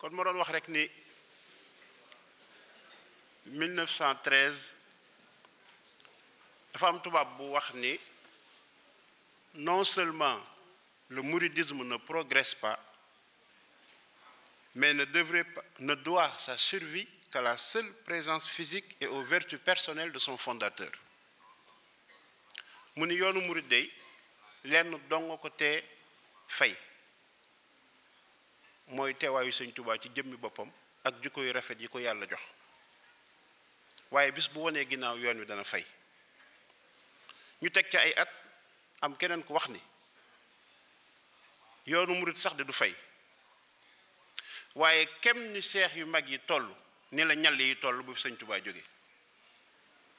kon ma doon wax rek ni 1913 dafa am tubaab bu wax ni non seulement le mouridisme ne progresse pas, mais ne doit sa survie qu'à la seule présence physique et aux vertus personnelles de son fondateur. mu ni yoonu murid dey lenn dong ko tee fay mooy teewaayu Sëñ Tuubaa ci jëmmi boppam ak jikko yu rafet yi ko yàlla jox waaye bis bu wonee ginnaaw yoon wi dana fay. ñu teg ca ay at am keneen ku wax ni yoonu murid sax de du fay waaye kem ni seex yu mag yi toll ni la ñal yi toll bu fi Sëñ Tuubaa jóge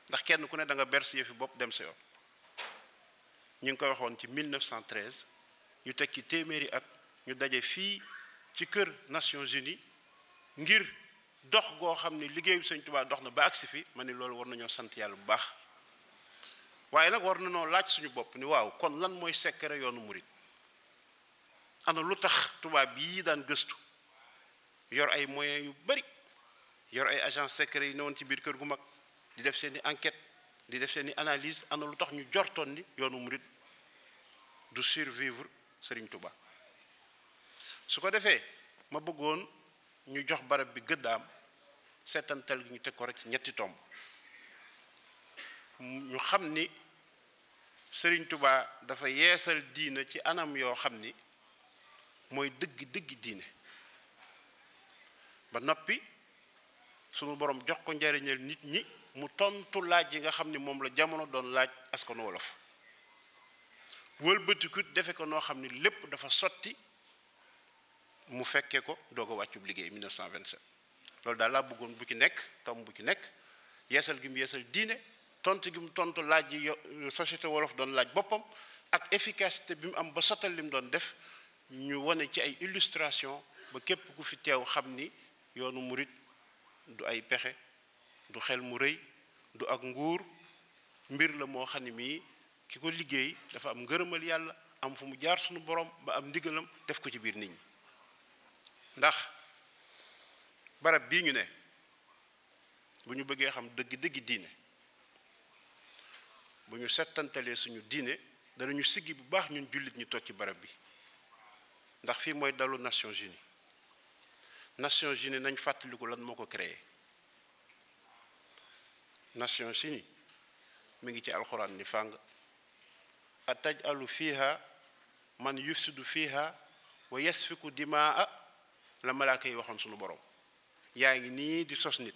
ndax kenn ku ne da nga berse yëfi bopp dem sa yoon. ñu ngi koy waxoon ci 1913 ñu teg ci téeméeri at ñu daje fii ci kër Nations Unies ngir dox goo xam ne liggéeyu Sëñ Tuubaa dox na ba agsi fi ma ni loolu war nañoo sant yàlla bu baax waaye nag war nañoo laaj suñu bopp ni waaw kon lan mooy secret yoonu murit ana lu tax tubaab yii daan gëstu yor ay moyens yu bari yor ay agents secrets yi newoon ci biir kër gu mag di def seeni enquête di def seeni analyse ana lu tax ñu jortoon ni yoonu murit du survivre Serigne Touba. su ko defee ma bëggoon ñu jox barab bi gëddaam seetantal gi ñu teg ko rek ci ñetti tomb ñu xam ni Serigne Touba dafa yeesal diine ci anam yoo xam ni mooy dëgg diine ba noppi sunu borom jox ko njariñal nit ñi mu tontu laaj yi nga xam ni moom la jamono doon laaj askanu wolof wëlbatikut defe ko noo xam ni lépp dafa sotti mu fekkee ko doog a wàccub liggéey 1927 loolu daal laa bëggoon bu ci nekk tomb bu ci nekk yeesal gi mu yeesal diine tontu gi mu tontu laaj yi société wolof doon laaj boppam ak efficacité bi mu am ba sottal li mu doon def ñu wane ci ay illustration ba képp ku fi teew xam ni yoonu murit du ay pexe du xel mu rëy du ak nguur mbir la moo xam ne mii ki ko liggéey dafa am ngërëmal yàlla am fu mu jaar suñu borom ba am ndigalam def ko ci biir nit ñi ndax barab bii ñu ne bu ñu bëggee xam dëgg diine bu ñu settantalee suñu diine danañu siggi bu baax ñun jullit ñi toog ci barab bi ndax fii mooy dalu Nations Unies nañ fàttaliku lan moo ko créé Nations Unies mi ngi ci alxuraan ni fàng atajalu fiha man yufsidu fiha wa yasfiku dimaa la malaaka yi waxoon sunu borom yaa ngi nii di sos nit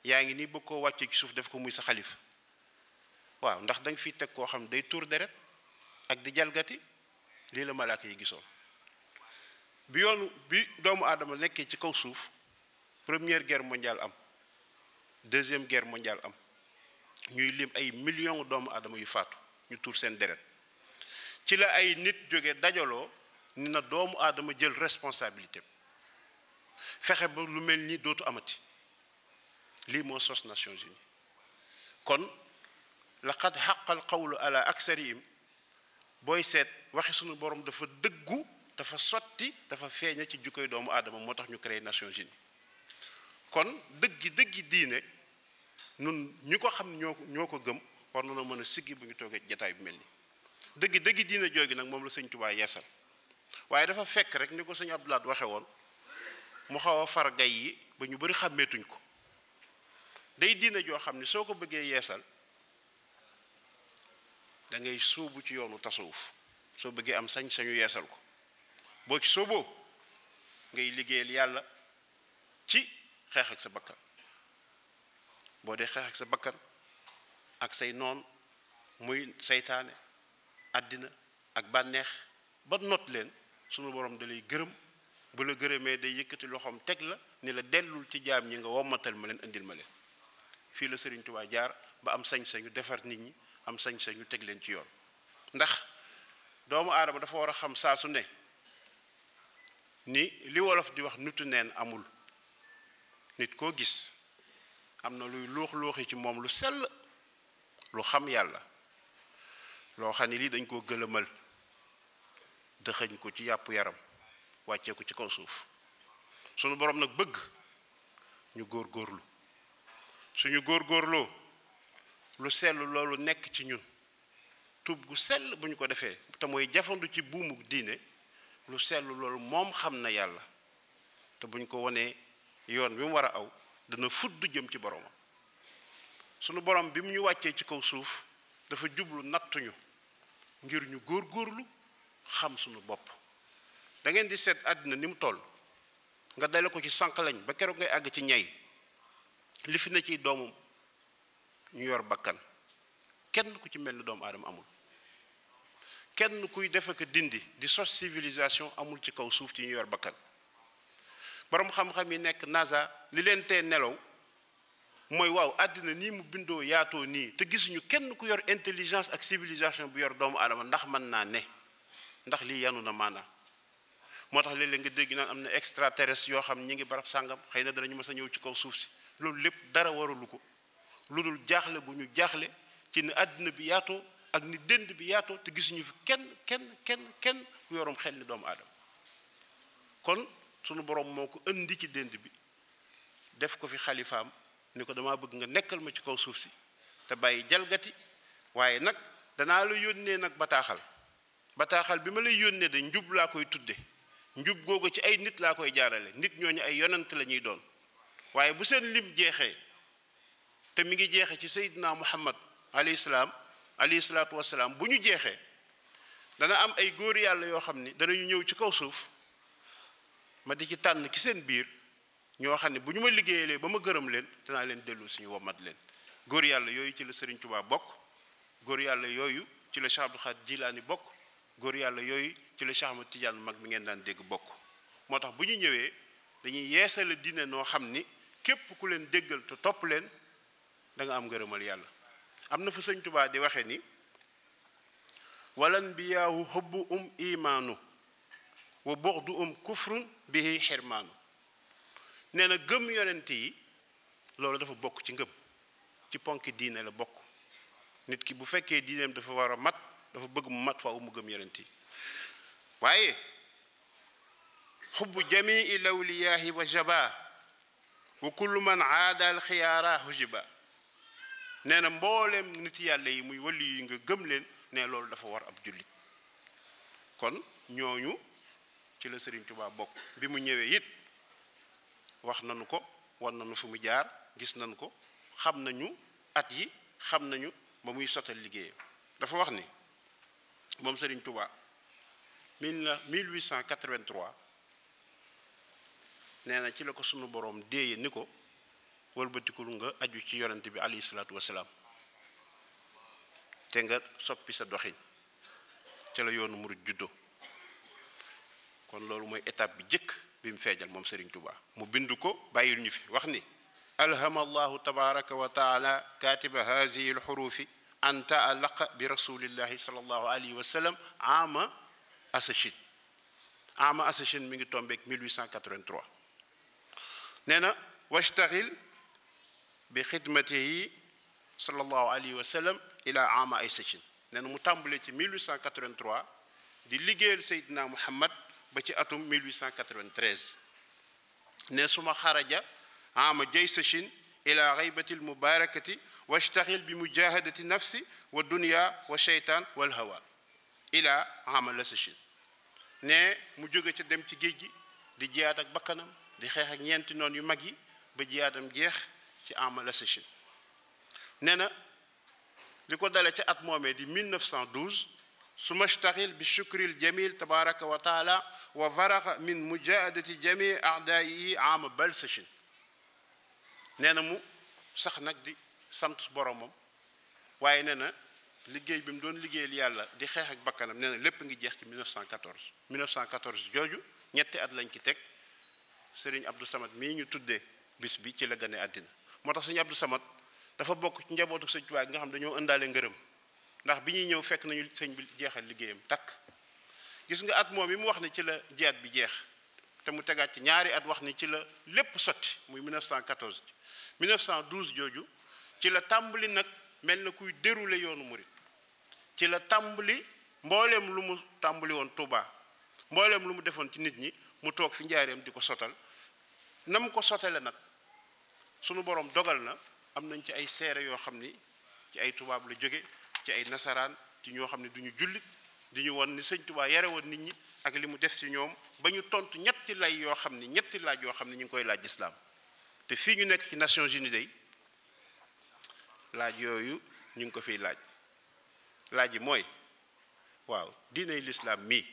yaa ngi nii bëgg koo wàcce ci suuf def ko muy sa xalifa waaw ndax danga fi teg koo xam day tuur deret ak di jalgati lii la malaaka yi gisoon bi doomu aadama nekkee ci kaw suuf première guerre mondiale am deuxième guerre mondiale am ñuy lim ay millions doomu aadama yu faatu ñu tuur seen deret ci la ay nit jóge dajaloo ni na doomu aadama jël responsabilité fexe ba lu mel ni dootu amati lii moo sos Nations Unies kon laqad xaqal qawlu ala aksarihim booy seet waxi sunu borom dafa dëggu dafa sotti dafa feeña ci jukkoy doomu aadama moo tax ñu créé Nations Unies kon dëggi diine nun ñu ko xam ñoo ko gëm war na mën a siggi bu ñu toogee jataay bu mel ni dëggi diine joogi nag moom la Sëñ Tuubaa yeesal waaye dafa fekk rek ni ko Sëñ Abdou Lahad waxe woon mu xaw a far gay yi ba ñu bari xàmmeetuñ ko day diine joo xam ne soo ko bëggee yeesal da ngay sóobu ci yoonu tasawuf soo bëggee am sañ-sañu yeesal ko boo ci sóoboo ngay liggéeyal yàlla ci xeex ak sa bakkan boo dee xeex ak sa bakkan ak say noon muy seytaane àddina ak bànneex ba not leen sunu borom da lay gërëm bu la gërëmee day yëkkati loxoom teg la ni la dellul ci jaam ñi nga wommatal ma leen indil ma leen fii la Sëriñ Tuubaa jaar ba am sañ-sañu defar nit ñi am sañ-sañu teg leen ci yoon ndax doomu aadama dafa war a xam saa su ne ni li wolof di wax nutu neen amul nit koo gis am na luy luux-luuxi ci moom lu sell lu xam yàlla loo xam ne lii dañ koo gëlëmal dëxëñ ko ci yàpp yaram wàccee ko ci kaw suuf sunu borom nag bëgg ñu góorgóorlu suñu góorgóorloo lu sell loolu nekk ci ñun tuub gu sell bu ñu ko defee te mooy jafandu ci buumu diine lu sell loolu moom xam na yàlla te bu ñu ko wonee yoon bi mu war a aw dana fudd jëm ci boromam sunu borom bi mu ñu wàccee ci kaw suuf dafa jublu nattuñu ngir ñu góorgóorlu xam sunu bopp da ngeen di seet àddina ni mu toll nga dale ko ci sànq lañ ba keroog ngay àgg ci ñay li fi ne ci doomu ñu yor bakkan kenn ku ci mel ni doomu aadama amul kenn kuy def ak dindi di sos civilisation amul ci kaw suuf ci ñu yor bakkan borom xam-xam yi nekk NASA li leen tee nelaw mooy waaw àddina nii mu bindoo yaatoo nii te gisuñu kenn ku yor intelligence ak civilisation bu yor doomu aadama ndax mën naa ne ndax lii yanu na maanaa moo tax léeg-léeg nga dégg naan am na extraterrestre yoo xam ñi ngi barab sàngam xëy na danañu mës a ñëw ci kaw suuf si loolu lépp dara waralu ko lu dul jaaxle gu ñu jaaxle ci ni àddina bi yaatoo ak ni dënd bi yaatoo te gisuñu fi kenn ku yorum xel ni doomu aadama kon sunu borom moo ko indi ci dënd bi def ko fi xalifaam ni ko dama bëgg nga nekkal ma ci kaw suuf si te bàyyi jalgati waaye nag danaa la yónnee nag bataaxal bi ma lay yónnee de njub laa koy tudde njub googu ci ay nit laa koy jaarale nit ñooñu ay yonent la ñuy doon waaye bu seen lim jeexee te mi ngi jeexe ci Seydina Muhammad alayhi salaatu wassalaam bu ñu jeexee dana am ay góor yàlla yoo xam ni danañu ñëw ci kaw suuf ma di ci tànn ci seen biir ñoo xam ne bu ñu ma liggéeyalee ba ma gërëm leen danaa leen dellu suñu womat leen góor yàlla yooyu ci la Serigne Touba bokk góor yàlla yooyu ci la Cheikh Abdou Khadir Jilaani bokk góor yàlla yooyu ci la Cheikh Ahmad Tidiane mag bi ngeen daan dégg bokk moo tax bu ñu ñëwee dañuy yeesale diine noo xam ni képp ku leen déggal te topp leen da nga am ngërëmal yàlla am na fa Sëñ Touba di waxe ni walan biyaahu hubbu imaanu wa bughdu kufrun bihi xirmaanu nee na gëm yonent yi loolu dafa bokk ci ngëm ci ponki diine la bokk nit ki bu fekkee diineem dafa war a mat dafa bëgg mu mat faaw mu gëm yonent yi waaye xubbu jamii lawliyaahi wa jaba wa kullu man aada al xiyaara hujiba nee na mbooleem nit yàlla yi muy wàllu yi nga gëm leen ne loolu dafa war ab jullit kon ñooñu ci la Serigne Touba bokk bi mu ñëwee it wax nañu ko wan nañu fu mu jaar gis nañu ko xam nañu at yi xam nañu ba muy sotal liggéeyam dafa wax ni moom Serigne Touba 1883 nee na ci la ko sunu boroom déeye ni ko wëlbatikul nga aju ci yonent bi alayhi salaatu wasalaam te nga soppi sa doxin ca la yoonu murid juddoo kon loolu mooy étape bi jëkk bi mu feejal moom Serigne Touba mu bind ko bàyyil ñu fi wax ni alhama allahu tabaraka wa taala katiba hazihi alxurufi an taalaqa bi rasulillahi sallallahu alayhi wa sallam ama asachin mi ngi tombeek 1883 nee na washtaghil bi xidmatihi sallallahu alayhi wa sallam ila ama asachin nee na mu tàmbalee ci 1883 di liggéeyal Seydina Muhammad ba ci atum 1893 ne suma xaraja ama jaysachin ila ghaybati almubarakati washtaghil bi mujahadati nafsi wa dunya wa sheytaan wal hawa ila ama lasachin ne mu jóge ca dem ci géej gi di jiyaat ak bakkanam di xeex ak ñeenti noon yu mag yi ba jiyaatam jeex ci ama lasachin nee na li ko dale ca at moomee di 1912 suma shtaghil bi shukril jamil tabaraka wa taala wa faraxa min mujahadati jami aadaayi ama balsachin nee na mu sax nag di sant boromam waaye nee na liggéey bi mu doon liggéeyal yàlla di xeex ak bakkanam nee na lépp ngi jeex ci 1914 jooju ñetti at lañ ci teg Serigne Abdou Samad mii ñu tuddee bis bi ci la gane àddina moo tax Serigne Abdou Samad dafa bokk ci njabootu Sëñ Tuubaa nga xam dañoo ëndaale ngërëm ndax bi ñuy ñëw fekk nañu sëñ bi jeexal liggéeyam takk gis nga at moom yi mu wax ni ci la jihaad bi jeex te mu tegaat ci ñaari at wax ni ci la lépp sotti muy 1914 1912 jooju ci la tàmbali nag mel na kuy dérouler yoonu murit ci la tàmbali mbooleem lu mu tàmbali woon Touba mbooleem lu mu defoon ci nit ñi mu toog fi njaareem di ko sotal nam ko sotale nag sunu borom dogal na am nañ ci ay seere yoo xam ni ci ay tubaab la jóge ci ay nasaraan ci ñoo xam ne duñu jullit di ñu won ni sëñ Tuubaa yare woon nit ñi ak li mu def ci ñoom ba ñu tontu ñetti laaj yoo xam ni ñu ngi koy laaj lislaam te fii ñu nekk ci Nations Unies day laaj yooyu ñu ngi ko fiy laaj yi mooy waaw diiney lislaam mii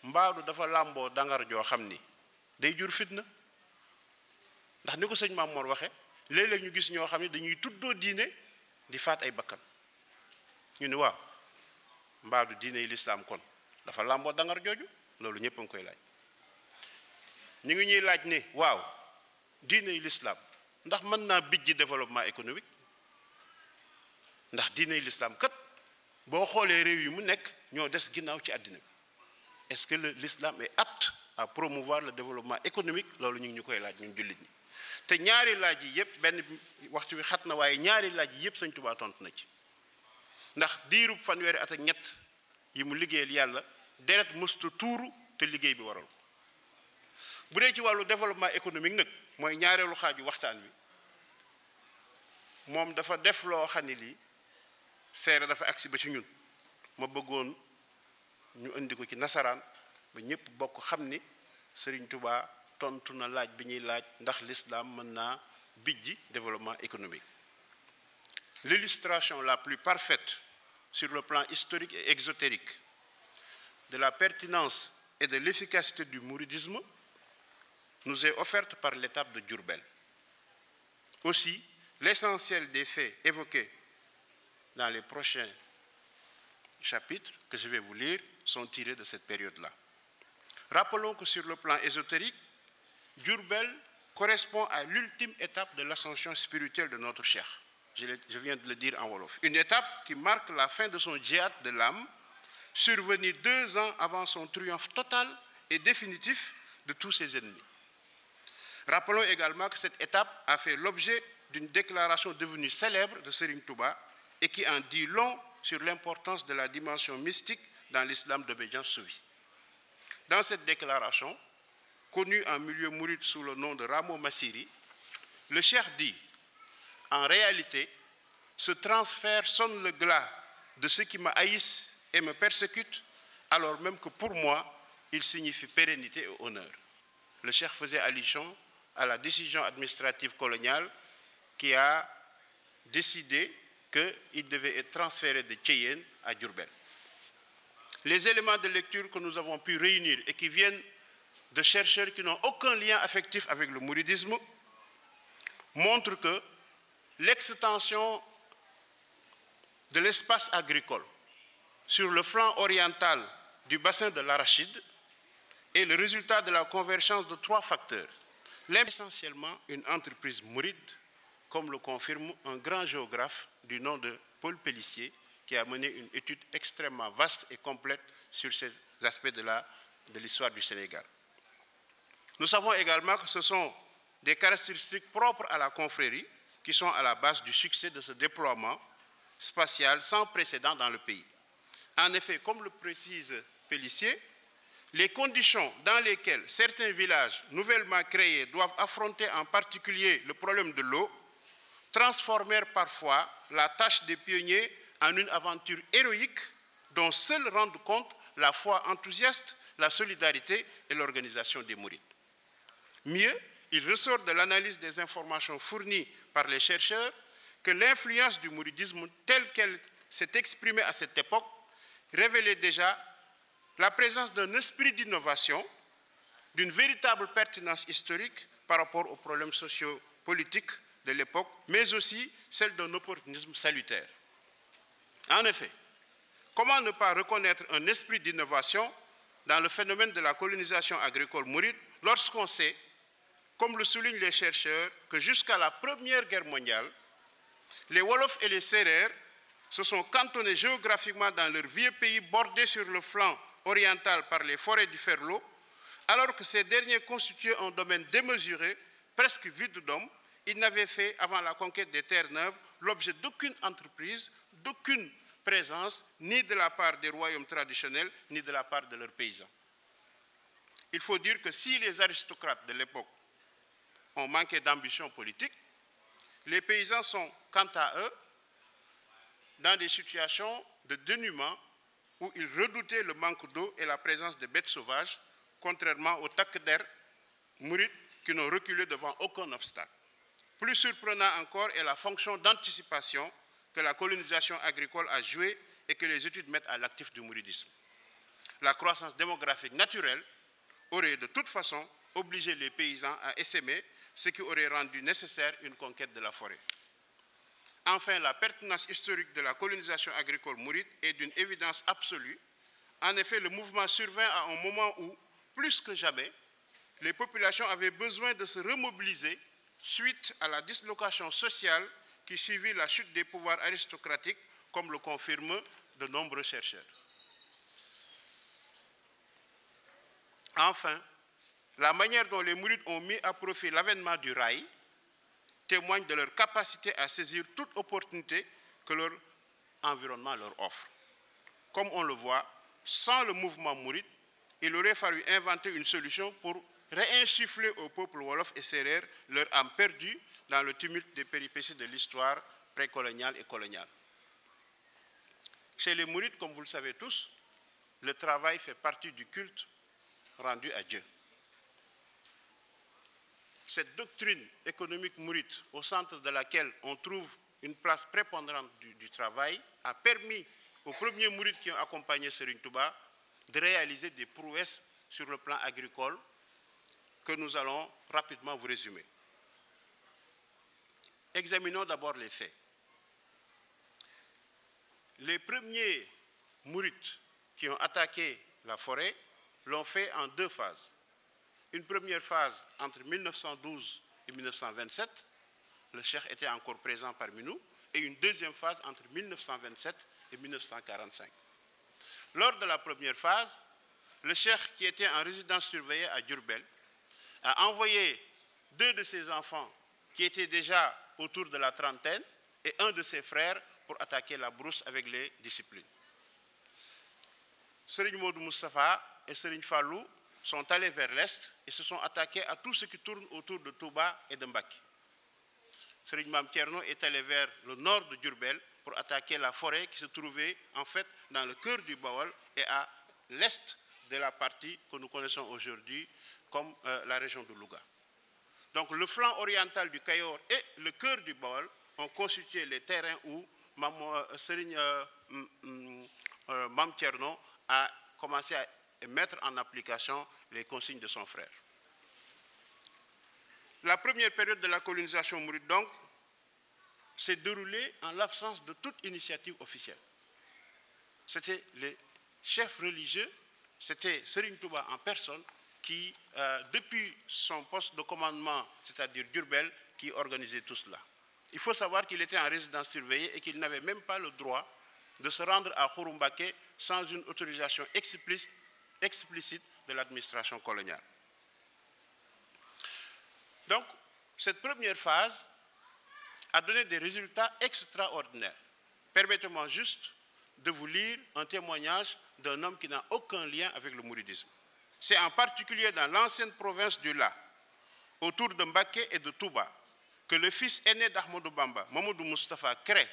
mbaadu dafa làmboo dangar joo xam ni day jur fitna ndax ni ko sëñ Maam Mor waxe léeg-léeg ñu gis ñoo xam ne dañuy tuddoo diine di faat ay bakkan ñu ni waaw mbaadu diiney lislaam kon dafa làmboo dangar jooju loolu ñépp a ngi koy laaj ñu ngi ñuy laaj ne waaw diiney lislaam ndax mën naa bijji développement économique ndax diiney lislaam kat boo xoolee réew yi mu nekk ñoo des ginnaaw ci àddina bi est-ce que l'islam est apte à promouvoir le développement économique loolu ñu ngi ñu koy laaj ñun jullit ñi te ñaari laaj yi yépp benn waxtu wi xat na waaye ñaari laaj yi yépp Sëñ Tuubaa tontu na ci ndax diirub fanweeri at ak ñett yi mu liggéeyal yàlla deret mësta tuuru te liggéey bi waral ko bu dee ci wàllu développement économique nag mooy ñaareelu xaaju waxtaan wi moom dafa def loo xam ne lii seere dafa agsi ba ci ñun ma bëggoon ñu indi ko ci nasaraan ba ñépp bokk xam ni Sëriñ Tuubaa tontu na laaj bi ñuy laaj ndax l'islam mën naa bijji développement économique. L'illustration la plus parfaite sur le plan historique et exotérique de la pertinence et de l'efficacité du mouridisme nous est offerte par l'étape de Diourbel. Aussi, l'essentiel des faits évoqués dans les prochains chapitres que je vais vous lire sont tirés de cette période-là. Rappelons que sur le plan ésotérique, Diourbel correspond à l'ultime étape de l'ascension spirituelle de notre cheikh. Je viens de le dire en wolof. Une étape qui marque la fin de son djihad de l'âme, survenu 2 ans avant son triomphe total et définitif de tous ses ennemis. Rappelons également que cette étape a fait l'objet d'une déclaration devenue célèbre de Serigne Touba et qui en dit long sur l'importance de la dimension mystique dans l'islam d'obédience soufie. Dans cette déclaration, connue en milieu mouride sous le nom de Ramo Massiri, le cheikh dit: en réalité, ce transfert sonne le glas de ceux qui me haïssent et me persécutent, alors même que pour moi, il signifie pérennité et honneur. Le cheikh faisait allusion à la décision administrative coloniale qui a décidé qu'il devait être transféré de Thiéyène à Diourbel. Les éléments de lecture que nous avons pu réunir et qui viennent de chercheurs qui n'ont aucun lien affectif avec le mouridisme montrent que l'extension de l'espace agricole sur le flanc oriental du bassin de l'Arachide est le résultat de la convergence de 3 facteurs. Essentiellement une entreprise mouride, comme le confirme un grand géographe du nom de Paul Pélissier, qui a mené une étude extrêmement vaste et complète sur ces aspects de l'histoire du Sénégal. Nous savons également que ce sont des caractéristiques propres à la confrérie qui sont à la base du succès de ce déploiement spatial sans précédent dans le pays. En effet, comme le précise Pélissier, les conditions dans lesquelles certains villages nouvellement créés doivent affronter en particulier le problème de l'eau transformèrent parfois la tâche des pionniers en une aventure héroïque dont seuls rendent compte la foi enthousiaste, la solidarité et l'organisation des mourides. Mieux, il ressort de l'analyse des informations fournies par les chercheurs que l'influence du mouridisme telle qu'elle s'est exprimée à cette époque révélait déjà la présence d'un esprit d'innovation, d'une véritable pertinence historique par rapport aux problèmes sociopolitiques de l'époque, mais aussi celle d'un opportunisme salutaire. En effet, comment ne pas reconnaître un esprit d'innovation dans le phénomène de la colonisation agricole mouride lorsqu'on sait, comme le soulignent les chercheurs, que jusqu'à la Première Guerre mondiale, les Wolofs et les Sérères se sont cantonnés géographiquement dans leur vieux pays bordé sur le flanc oriental par les forêts du Ferlo, alors que ces derniers constituaient un domaine démesuré, presque vide d'hommes. Ils n'avaient fait, avant la conquête des terres neuves, l'objet d'aucune entreprise, d'aucune présence, ni de la part des royaumes traditionnels, ni de la part de leurs paysans. il faut dire que si les aristocrates de l'époque ont manqué d'ambition politique, les paysans sont, quant à eux, dans des situations de dénuement où ils redoutaient le manque d'eau et la présence de bêtes sauvages, contrairement aux takder mourides qui n'ont reculé devant aucun obstacle. Plus surprenant encore est la fonction d'anticipation que la colonisation agricole a jouée et que les études mettent à l'actif du mouridisme. La croissance démographique naturelle aurait de toute façon obligé les paysans à essaimer, ce qui aurait rendu nécessaire une conquête de la forêt. Enfin, la pertinence historique de la colonisation agricole mouride est d'une évidence absolue. En effet, le mouvement survint à un moment où, plus que jamais, les populations avaient besoin de se remobiliser suite à la dislocation sociale qui suivit la chute des pouvoirs aristocratiques, comme le confirment de nombreux chercheurs. Enfin, la manière dont les mourides ont mis à profit l'avènement du rail témoigne de leur capacité à saisir toute opportunité que leur environnement leur offre. Comme on le voit, sans le mouvement mouride, il aurait fallu inventer une solution pour réinsuffler au peuple wolof et sérère leur âme perdue dans le tumulte des péripéties de l'histoire précoloniale et coloniale. Chez les mourides, comme vous le savez tous, le travail fait partie du culte rendu à Dieu. Cette doctrine économique mouride, au centre de laquelle on trouve une place prépondérante du travail, a permis aux premiers mourides qui ont accompagné Serigne Touba de réaliser des prouesses sur le plan agricole que nous allons rapidement vous résumer. Examinons d'abord les faits. Les premiers mourides qui ont attaqué la forêt l'ont fait en deux phases. Une première phase entre 1912 et 1927, le cheikh était encore présent parmi nous, et une deuxième phase entre 1927 et 1945. Lors de la première phase, le cheikh, qui était en résidence surveillée à Diourbel, a envoyé deux de ses enfants qui étaient déjà autour de la trentaine et un de ses frères pour attaquer la brousse avec les disciplines. Serigne Modou Moustapha et Serigne Fallou sont allés vers l'est et se sont attaqués à tout ce qui tourne autour de Touba et de Mbacké. Serigne Mame Thierno est allé vers le nord de Diourbel pour attaquer la forêt qui se trouvait en fait dans le cœur du Baol et à l'est de la partie que nous connaissons aujourd'hui comme la région de Louga. Donc le flanc oriental du Cayor et le cœur du Baol ont constitué les terrains où Serigne Mame Thierno a commencé à mettre en application les consignes de son frère. La première période de la colonisation mouride, donc, s'est déroulée en l'absence de toute initiative officielle. C'était les chefs religieux, c'était Serigne Touba en personne qui, depuis son poste de commandement, c'est-à-dire Diourbel, qui organisait tout cela. Il faut savoir qu'il était en résidence surveillée et qu'il n'avait même pas le droit de se rendre à Khourou Mbacké sans une autorisation explicite de l'administration coloniale. Donc, cette première phase a donné des résultats extraordinaires. Permettez-moi juste de vous lire un témoignage d'un homme qui n'a aucun lien avec le mouridisme. C'est en particulier dans l'ancienne province du La, autour de Mbacké et de Touba, que le fils aîné d'Ahmadou Bamba, Mamadou Moustapha, crée,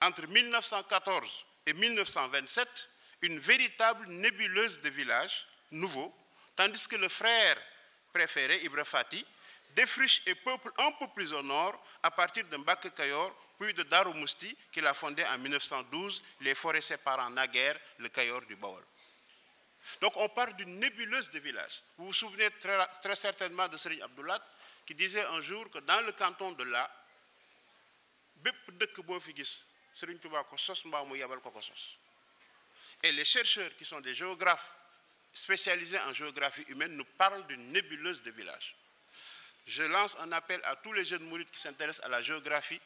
entre 1914 et 1927, une véritable nébuleuse de villages nouveaux, tandis que le frère préféré, Ibra Fati, défriche et peuple un peu plus au nord à partir de Mbacké Kayor, puis de Darou Mousti, qu'il a fondé en 1912, les forêts séparant naguère le Kayor du Baol. Donc on parle d'une nébuleuse de villages. Vous vous souvenez très certainement de Serigne Abdoulat, qui disait un jour que dans le canton de La, bépp dëkk boo fi gis Serigne Touba ko sos mbaa mu yabal ko sos. Et les chercheurs qui sont des géographes spécialisés en géographie humaine nous parlent d'une nébuleuse de villages. Je lance un appel à tous les jeunes mourides qui s'intéressent à la géographie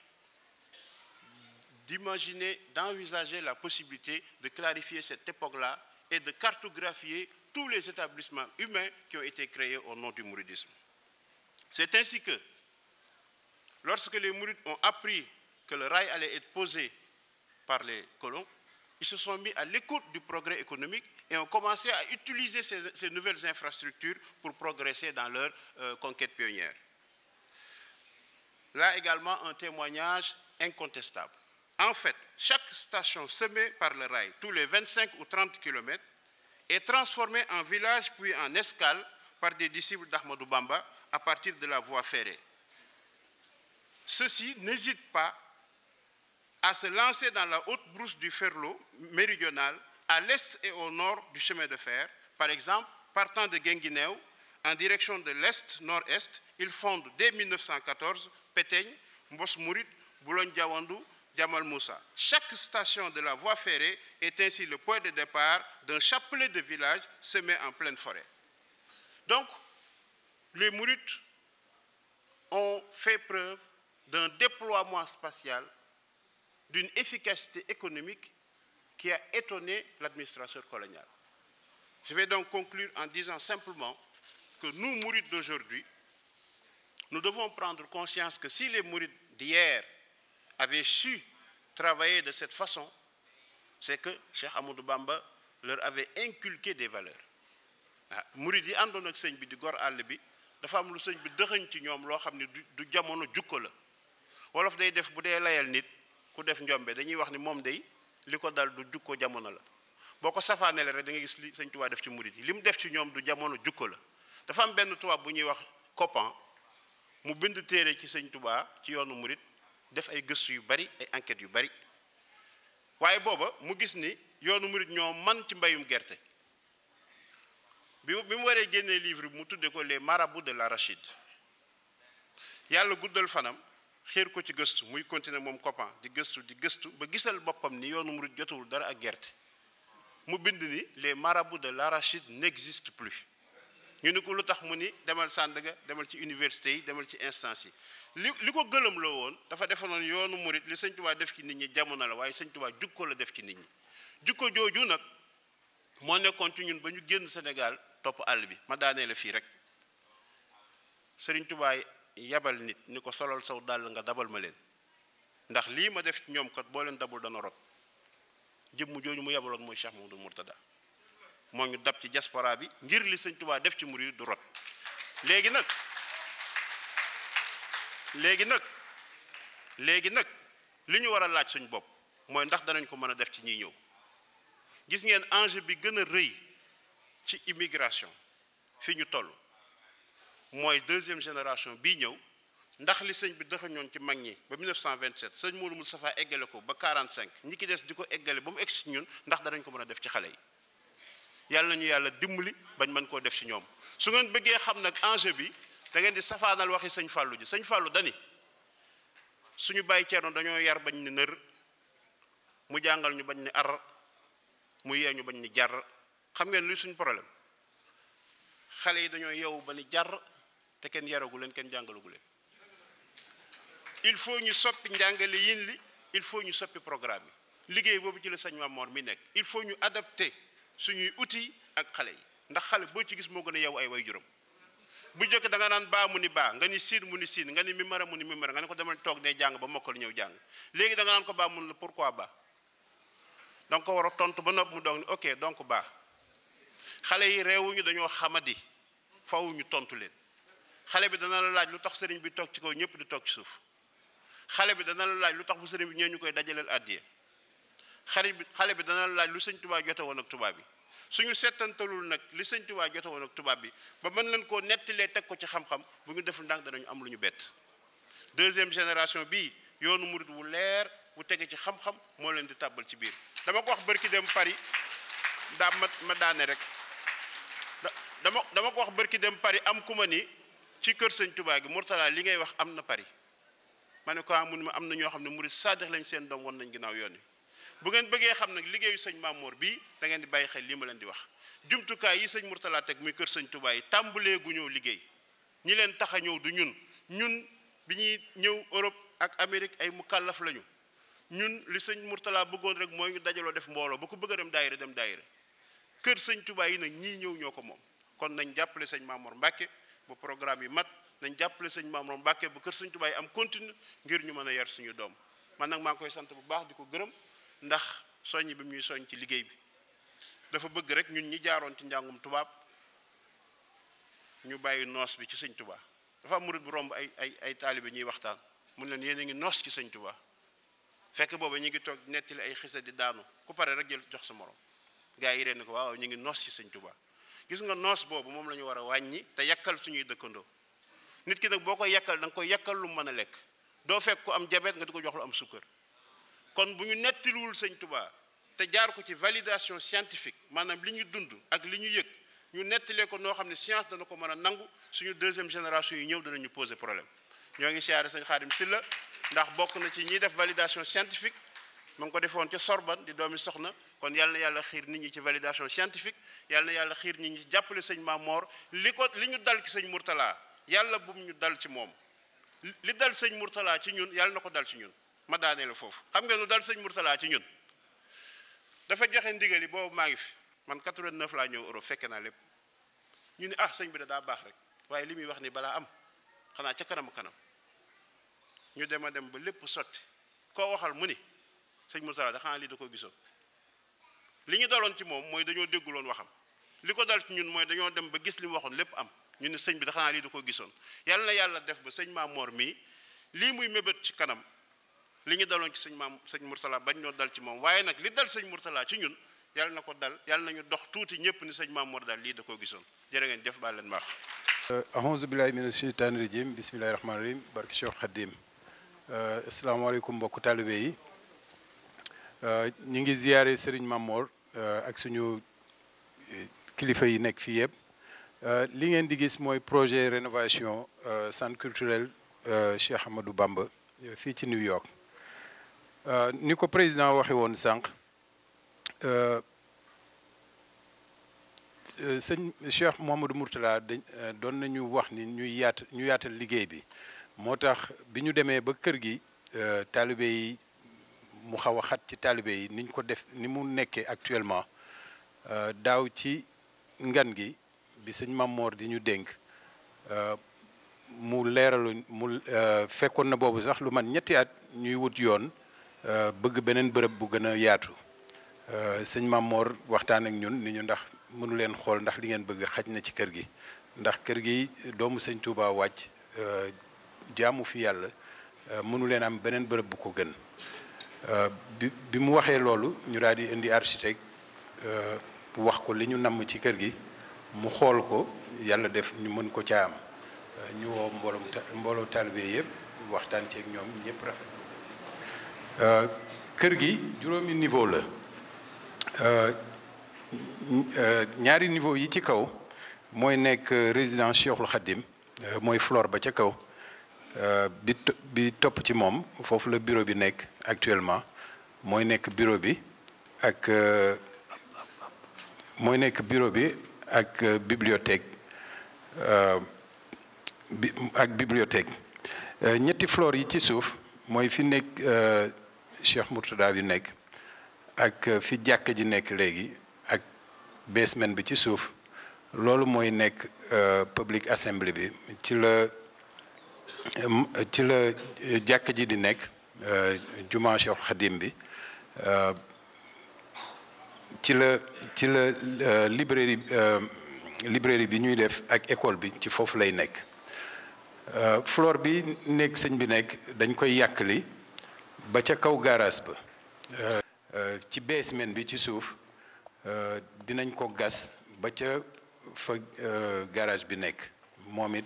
d'imaginer, d'envisager la possibilité de clarifier cette époque-là et de cartographier tous les établissements humains qui ont été créés au nom du mouridisme. C'est ainsi que, lorsque les mourides ont appris que le rail allait être posé par les colons, ils se sont mis à l'écoute du progrès économique et ont commencé à utiliser ces nouvelles infrastructures pour progresser dans leur conquête pionnière. Là également un témoignage incontestable. En fait, chaque station semée par le rail, tous les 25 ou 30 km, est transformée en village puis en escale par des disciples d'Ahmadou Bamba à partir de la voie ferrée. Ceux-ci n'hésitent pas à se lancer dans la haute brousse du Ferlo méridional, à l'est et au nord du chemin de fer. Par exemple, partant de Guinguinéo, en direction de l'est-nord-est, ils fondent dès 1914 Pétaigne, Mbos Mourid, Boulogne-Diawandou, Djamal Moussa. Chaque station de la voie ferrée est ainsi le point de départ d'un chapelet de villages semés en pleine forêt. Donc, les Mourides ont fait preuve d'un déploiement spatial, d'une efficacité économique qui a étonné l'administration coloniale. Je vais donc conclure en disant simplement que nous, Mourides d'aujourd'hui, nous devons prendre conscience que si les Mourides d'hier avaient su travailler de cette façon, c'est que Cheikh Ahmadou Bamba leur avait inculqué des valeurs. Mourides yi àndoon ak sëñ bi di gor àll bi dafa am lu sëñ bi dëxëñ ci ñoom loo xam ne du jamono jukko la wolof day def bu dee layal nit ku def njombe dañuy wax ni moom day li ko dal du jukko jamono la boo ko safaanele rek da nga gis li sëñ Tuubaa def ci Mourides yi li mu def ci ñoom du jamono jukko la dafa am benn tubaab bu ñuy wax Copan mu bind téere ci sëñ Tuubaa ci yoonu Mouride def ay gëstu yu bari ay enquêtes yu bari waaye booba mu gis ni yoonu Mouride ñoo man ci mbayum gerte bi mu waree génnee livre bi mu tudde ko les marabouts de l'arachide yàlla guddal fanam xéer ko ci gëstu muy continuer moom Copan di gëstu ba gisal boppam ni yoonu Mouride jotawul dara ak gerte mu bind ni les marabouts de l'arachide n'existent plus ñu ni ko lu tax mu ni demal Sandaga demal ci université yi demal ci instance yi li ko gëlëm la woon dafa defoon yoonu Mouride li sëñ Tuubaa def ci nit ñi jamono la waaye sëñ Tuubaa jukko la def ci nit ñi jukko jooju nag moo nekkoon ci ñun ba ñu génn Sénégal topp àll bi ma daanee la fii rek sëriñ Tuubaa yabal nit ni ko solal saw dàll nga dabal ma leen ndax lii ma def ci ñoom kat boo leen dabul dana rot jëmm jooju mu yabaloon mooy Cheikh Mamadou Mourtada moo ñu dab ci diaspora bi ngir li sëñ Tuubaa def ci Mouride du rot léegi nag li ñu war a laaj suñ bopp mooy ndax danañ ko mën a def ci ñiy ñëw gis ngeen enjeu bi gën a rëy ci immigration fi ñu toll mooy deuxième génération bii ñëw ndax li sëñ bi doxañoon ci mag ñi ba 1927 sëñ Modou Moustapha eggale ko ba 45 ñi ki des di ko eggale ba mu egg si ñun ndax danañ ko mën a def ci xale yi yàlla nañu yàlla dimbali bañ mën koo def ci ñoom su ngeen bëggee xam nag enjeu bi da ngeen di safaanal waxi sëñ Fallou ji sëñ Fallou dani suñu bàyyi Ceerno dañoo yar bañ ni nër mu jàngal ñu bañ ni ar mu yee ñu bañ ni jar xam ngeen luy suñu problème xale yi dañoo yeewu ba ni jar te kenn yaragu leen kenn jàngalagu leen il faut ñu soppi njàngale yin li il faut ñu soppi programme yi liggéey boobu ci la sëñ Mamor mi nekk il faut ñu adapter suñuy outils ak xale yi ndax xale boo ci gis moo gën a yeewu ay way juróom bu njëkk da nga naan baa mu ni baa nga ni siin mu ni siin nga ni mimara mu ni mimara nga ne ko demal toog ne jàng ba mokkal ñëw jàng léegi da nga naan ko baa mun la pourquoi baa donc ko war a tontu ba nopp mu doog ni ok donc baa xale yi réewuñu dañoo xamadi faw ñu tontu leen xale bi dana la laaj lu tax sëriñ bi toog ci kaw ñëpp di toog ci suuf xale bi dana la laaj lu tax bu sëriñ bi ñee ñu koy dajaleel àddiya xale bi dana la laaj lu sëñ Tuubaa jote woon ak tubaab bi suñu settantalul nag li sëñ Tuubaa jote woon ak tubaab bi ba mën leen koo nettilee teg ko ci xam-xam bu ñu deful ndànk danañu am lu ñu bett deuxième génération bii yoonu murid wu leer bu tege ci xam-xam moo leen di tàbbal ci biir dama ko wax bërki dem Paris daa ma daane rek dama ko wax bërki dem Paris am ku ma ni ci kër sëñ Tuubaa gi Mourtala li ngay wax am na Paris ma ne ko mun ma am na ñoo xam ne murid saadix lañ seen doom won nañ ginnaaw yoon wi bu ngeen bëggee xam nag liggéeyu sëñ Mamour bii da ngeen di bàyyi xel li ma leen di wax jumtukaay yi sëñ Mourtala teg muy kër sëñ Tuubaa yi tàmbalee gu ñëw liggéey ñi leen tax a ñëw du ñun bi ñuy ñëw Europe ak Amérique ay mukallaf lañu ñun li sëñ Mourtala bëggoon rek mooy ñu dajaloo def mbooloo ba ko bëgg a dem daayira kër sëñ Tuubaa yi nag ñii ñëw ñoo ko moom kon nañ jàppale sëñ Mamour Mbàkke bu programme yi mat nañ jàppale sëñ Mamour Mbàkke bu kër sëñ Tuubaa yi am continue ngir ñu mën a yar suñu doom man nag maa ngi koy sant bu baax di ko gërëm ndax soññ bi ñuy soññ ci liggéey bi dafa bëgg rek ñun ñi jaaroon ci njàngum tubaab ñu bàyyi noos bi ci sëñ Tuubaa dafa am murid bu romb ay taalibe ñuy waxtaan mun leen yéen a ngi noos ci sëñ Tuubaa fekk booba ñu ngi toog nettali ay xisa di daanu ku pare rek jël jox sa morom gaa yi reen ko waaw ñu ngi noos ci sëñ Tuubaa gis nga noos boobu moom la ñu war a wàññi te yàkkal suñuy dëkkandoo nit ki nag boo koy yàkkal da nga koy yàkkal lu mën a lekk doo fekk ko am jabet nga di ko jox lu am sukkar kon bu ñu nettaliwul sëñ Tuubaa te jaar ko ci validation scientifique maanaam li ñu dund ak li ñu yëg ñu nettalee ko noo xam ne science dana ko mën a nangu suñu deuxième génération yi ñëw danañu poser problème ñoo ngi siyaare sëñ Xaadim Silla ndax bokk na ci ñiy def validation scientifique ma ngi ko defoon ca Sorbonne di doomi soxna kon yàlla na yàlla xiir nit ñi ci validation scientifique yàlla na yàlla xiir nit ñi ci jàppale sëñ Mamor li ñu dal ci sëñ Mourtala yàlla bum ñu dal ci moom li dal sëñ Mourtala ci ñun yàlla na ko dal ci ñun ma daanee la foofu xam nga lu dal sëñ Mourtala ci ñun dafa joxe ndigal yi boobu maa ngi fi man 89 laa ñëw Europe fekke naa lépp ñu ne sëñ bi daa baax rek waaye li muy wax ni balaa am xanaa ca kanam ñu dem a dem ba lépp sotti koo waxal mu ni sëñ Mourtala da xanaa lii da ko gisoon li ñu daloon ci moom mooy dañoo dégguloon waxam li ko dal ci ñun mooy dañoo dem ba gis li mu waxoon lépp am ñu ne sëñ bi da xanaa lii da ko gisoon yàlla na yàlla def ba sëñ Mamor mii lii muy mébét ci kanam li ñu daloon ci sëñ Mourtala bañ ñoo dal ci moom waaye nag li dal sëñ Mourtala ci ñun yàlla na ko dal yàlla nañu dox tuuti ñëpp ni sëñ Mamor daal lii da koo gisoon jërë ngeen def baal leen maax ahousu billahi mina sheytaani rajim bismillahi rahmaani rahim barki Cheikh Khadim asalaamaaleykum mbokku taalibe yi ñu ngi ziyaare Serigne Mamor ak suñu kilifa yi nekk fii yëpp li ngeen di gis mooy projet rénovation centre culturel Cheikh Ahmadou Bamba fii ci New York ni ko président waxe woon sànq sëñ Cheikh Mouhamadou Mourtala doon nañu wax ni ñu yaatal liggéey bi moo tax bi ñu demee ba kër gi taalibe yi mu xaw a xat ci taalibe yi niñ ko def ni mu nekkee actuellement daaw ci ngan gi bi sëñ Mamor di ñu dénk mu leeralu mu fekkoon na boobu sax lu man ñetti at ñuy wut yoon bëgg beneen bërëb bu gën a yaatu sëñ Mamor waxtaan ak ñun ni ñu ndax mënu leen xool ndax li ngeen bëgg xaj na ci kër gi ndax kër gi doomu sëñ Touba wàcc jaamu fi yàlla mënu leen am beneen bërëb bu ko gën bi mu waxee loolu ñu daal di indi architecte wax ko li ñu namm ci kër gi mu xool ko yàlla def ñu mën ko caa am ñu woo mbooloo taalibe yëpp waxtaan ci ak ñoom ñëpp rafet kër gi juróomi niveau la ñaari niveau yi ci kaw mooy nekk résidence Cheikhul Khadim mooy floor ba ca kaw bi topp ci moom foofu la bureau bi nekk actuellement mooy nekk bureau bi ak bibliothèque ñetti floor yi ci suuf mooy fi nekk Cheikh Mourtada bi nekk ak fi jàkka ji nekk léegi ak basement bi ci suuf loolu mooy nekk public assembly bi ci la jàkka ji di nekk juma Cheikh Khadim bi ci la librairie bi ñuy def ak école bi ci foofu lay nekk floor bi nekk sëñ bi nekk dañ koy yàkkali ba ca kaw garage ba ci basement bi ci suuf dinañ ko gas ba ca fa garage bi nekk moom it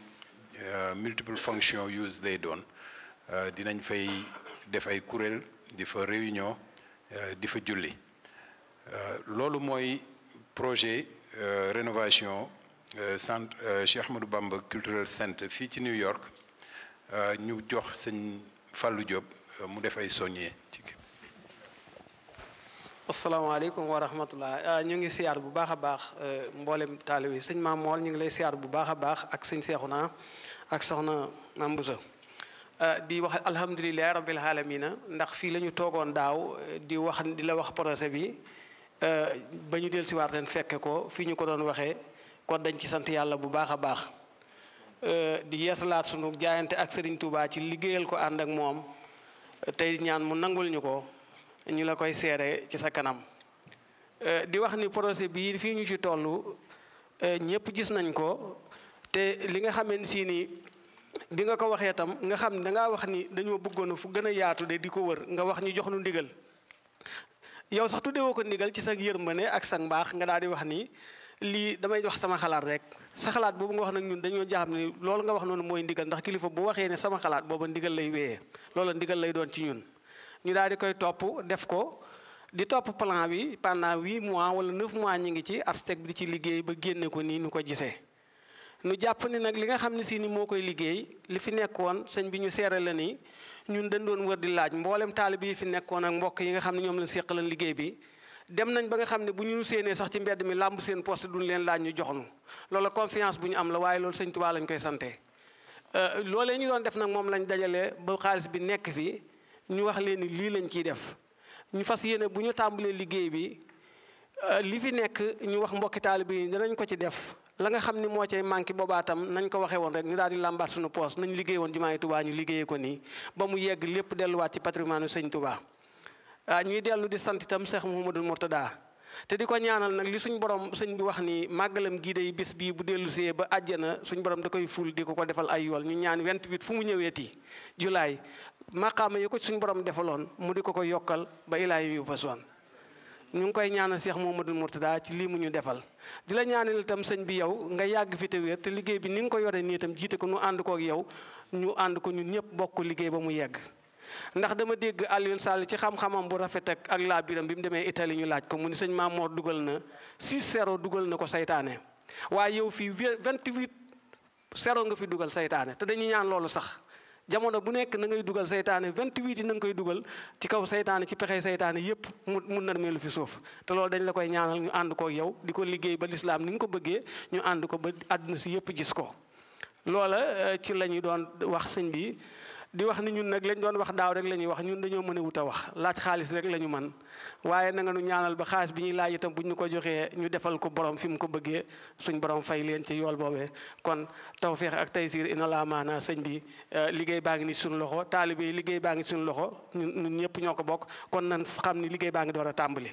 multiple function use lay doon dinañ fay def ay kuréel di fa réunion di fa julli loolu mooy projet rénovation centre Cheikh Ahmadou Bamba Cultural Center fii ci New York ñu jox sëñ Fallou Diop mu def ay soññee ci asalaamaaleykum wa rahmatullah ñu ngi siyaar bu baax a baax mboolem taalib yi sëñ Maam Mool ñu ngi lay siyaar bu baax a baax ak sëñ Seexuna ak soxna Maam Busa di wax alhamdulilahi rabbil alamina ndax fii la ñu toogoon daaw di la wax projet bi ba ñu del si waat ren fekke ko fii ñu ko doon waxee kon dañ ci sant yàlla bu baax a baax di yeesalaat sunu jaayante ak Serigne Touba ci liggéeyal ko ànd ak moom tey ñaan mu nangul ñu ko ñu la koy seere ci sa kanam di wax ni projet bii fii ñu ci toll ñëpp gis nañ ko te li nga xamee si ni bi nga ko waxee tam nga xam ne dangaa wax ni dañoo bëggoon fu gën a yaatu de di ko wër nga wax ñu jox nu ndigal yow sax tuddewoo ko ndigal ci sa yërmande ak sa mbaax nga daal di wax ni lii damay wax sama xalaat rek sa xalaat boobu nga wax nag ñun dañoo jaaxam ne loolu nga wax noonu mooy ndigal ndax kilifa bu waxee ne sama xalaat booba ndigal lay wéyee loola ndigal lay doon ci ñun ñu daal di koy topp def ko di topp plan bi pendant 8 mois wala 9 mois ñi ngi ci architecte bi di ci liggéey ba génne ko nii nu ko gisee nu jàpp ni nag li nga xam ne si ni moo koy liggéey li fi nekkoon sëñ bi ñu seere la ni ñun dañ doon wër di laaj mboolem taalib yi fi nekkoon ak mbokk yi nga xam ne ñoom lañ seqalan liggéey bi dem nañ ba nga xam ne bu ñu séenee sax ci mbedd mi làmb seen poste duñ leen laaj ñu jox nu loolu confiance bu ñu am la waaye loolu sëñ Tuubaa lañ koy sante loolee ñu doon def nag moom lañ dajalee ba xaalis bi nekk fi ñu wax leen ni lii lañ ciy def ñu fas yéene bu ñu tàmbalee liggéey bi li fi nekk ñu wax mbokki taalib yi danañ ko ci def la nga xam ni moo cay manqué boobaa tam nañ ko waxee woon rek ñu daal di làmbaat suñu poos nañ liggéey woon jumaay Tuubaa ñu liggéeyee ko nii ba mu yegg lépp delluwaat ci patrimoine u sëñ Tuubaa ñuy dellu di sant itam Cheikh Mouhamadul Mourtada te di ko ñaanal nag li suñ borom sëñ bi wax ni màggalam gii day bés bii bu dellu see ba àjjana suñ borom da koy ful di ko defal ay yool ñu ñaan 28 fu mu ñëweeti julaay maqaama yi ko suñ borom defaloon mu di ko yokkal ba ilaay yu basoon ñu ngi koy ñaanal Cheikh Mouhamadul Mourtada ci lii mu ñu defal di la ñaanal itam sëñ bi yow nga yàgg fi te wér te liggéey bi ni nga ko yore nii itam jiite ko nu ànd ko ak yow ñu ànd ko ñun ñëpp bokk liggéey ba mu yegg ndax dama dégg Alioune Sall ci xam-xamam bu rafet ak laa biram bi mu demee Italie ñu laaj ko mu ni sëñ Maamoor dugal na 6-0 dugal na ko saytaane waaye yow fii 28-0 nga fi dugal saytaane te dañuy ñaan loolu sax jamono bu nekk na ngay dugal saytaane 28 yi na nga koy dugal ci kaw saytaane ci pexe saytaane yépp mu narmeelu fi suuf te loolu dañ la koy ñaanal ñu ànd ko yow di ko liggéey ba lislaam ni nga ko bëggee ñu ànd ko ba àdduna si yépp gis ko loola ci la ñuy doon wax sëñ bi di wax ni ñun nag lañ doon wax daaw rek la ñuy wax ñun dañoo mën a wut a wax laaj xaalis rek la ñu man waaye na nga nu ñaanal ba xaalis bi ñuy laaj itam bu ñu ko joxee ñu defal ko borom fi mu ko bëggee suñ borom fay leen ci yool boobee kon tawfeex ak taysiir ina laa maana sëñ bi liggéey baa ngi ni suñu loxo taalibe yi liggéey baa ngi suñu loxo ñun ñëpp ñoo ko bokk kon nan xam ni liggéey baa ngi door a tàmbali.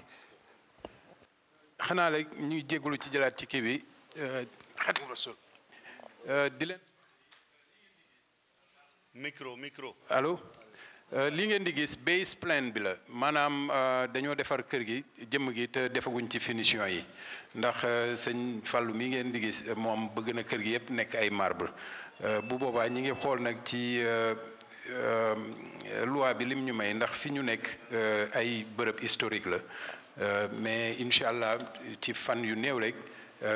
xanaa rek ñuy jégalu ci jëlaat ci kii bi Xaadimu Rasuul di leen. micro allo li ngeen di gis base plan bi la maanaam dañoo defar kër gi jëmm gi te defaguñ ci finition yi ndax sëñ Fallou mi ngeen di gis moom bëgg na kër gi yëpp nekk ay marbre bu boobaa ñi ngi xool nag ci loi bi lim ñu may ndax fi ñu nekk ay bërëb historique la mais incha allah ci fan yu néew rek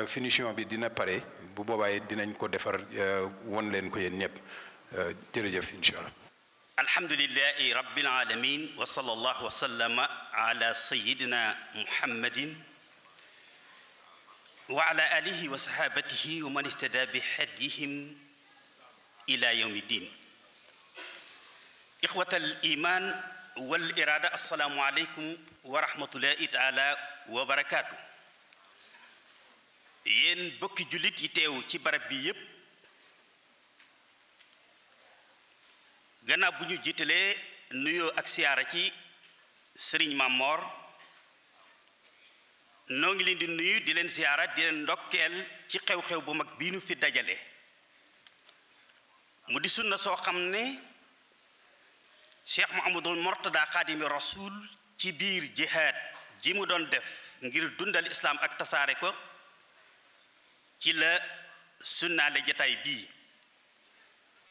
finition bi dina pare bu boobaa dinañ ko defar won leen ko yéen ñëpp. jërëjëf incha allah. alhamdulillahi rabbil alamin wa sallallahu wa sallama ala sayyidina muhammadin wa ala alihi wa sahabatihi wa man ihtada bi hadihim ila yawmi din. ixwata al iman wal irada assalaamu aleykum wa rahmatullahi taala wa barakaatu. yéen bokki jullit yi teew ci barab bi yépp gannaaw bu ñu jiitalee nuyoo ak siyaara ci sëriñ Mamor noo ngi leen di nuyu di leen siyaara di leen ndokkeel ci xew-xew bu mag bii nu fi dajale mu di sunna soo xam ne Cheikh Mouhamadul Mourtada Xaadimi Rasul ci biir jihaad ji mu doon def ngir dundal islaam ak tasaare ko ci la sunnaale jataay bii